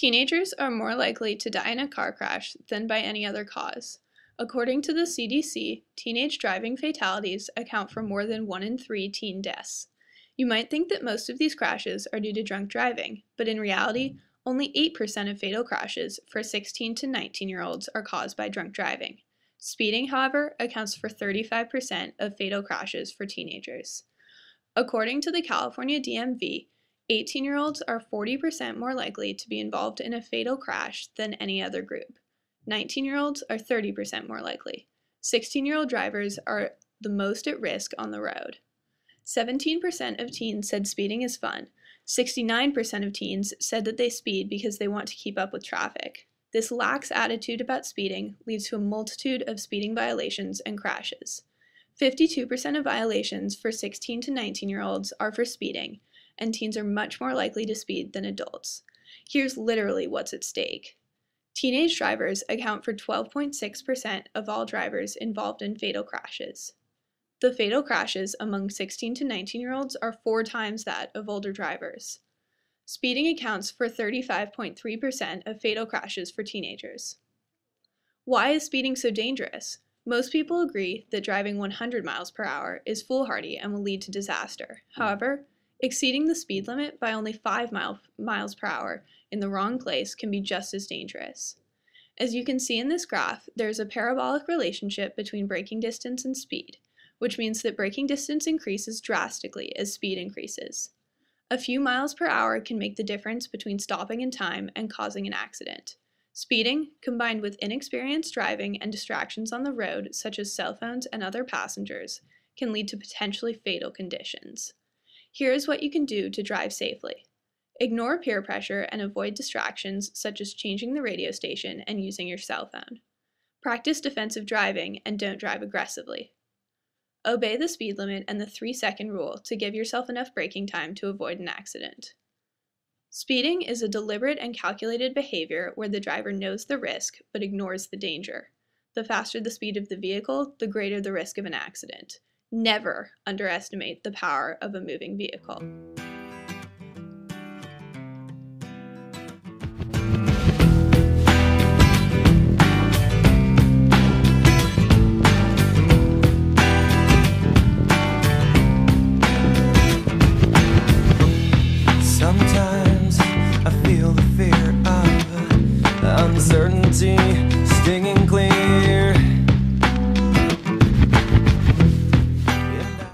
Teenagers are more likely to die in a car crash than by any other cause. According to the CDC, teenage driving fatalities account for more than 1 in 3 teen deaths. You might think that most of these crashes are due to drunk driving, but in reality, only 8% of fatal crashes for 16 to 19-year-olds are caused by drunk driving. Speeding, however, accounts for 35% of fatal crashes for teenagers. According to the California DMV, 18-year-olds are 40% more likely to be involved in a fatal crash than any other group. 19-year-olds are 30% more likely. 16-year-old drivers are the most at risk on the road. 17% of teens said speeding is fun. 69% of teens said that they speed because they want to keep up with traffic. This lax attitude about speeding leads to a multitude of speeding violations and crashes. 52% of violations for 16 to 19-year-olds are for speeding, and teens are much more likely to speed than adults. Here's literally what's at stake. Teenage drivers account for 12.6% of all drivers involved in fatal crashes. The fatal crashes among 16 to 19-year-olds are 4 times that of older drivers. Speeding accounts for 35.3% of fatal crashes for teenagers. Why is speeding so dangerous? Most people agree that driving 100 miles per hour is foolhardy and will lead to disaster. However, exceeding the speed limit by only 5 miles per hour in the wrong place can be just as dangerous. As you can see in this graph, there's a parabolic relationship between braking distance and speed, which means that braking distance increases drastically as speed increases. A few miles per hour can make the difference between stopping in time and causing an accident. Speeding, combined with inexperienced driving and distractions on the road, such as cell phones and other passengers, can lead to potentially fatal conditions. Here is what you can do to drive safely. Ignore peer pressure and avoid distractions such as changing the radio station and using your cell phone. Practice defensive driving and don't drive aggressively. Obey the speed limit and the 3-second rule to give yourself enough braking time to avoid an accident. Speeding is a deliberate and calculated behavior where the driver knows the risk but ignores the danger. The faster the speed of the vehicle, the greater the risk of an accident. Never underestimate the power of a moving vehicle.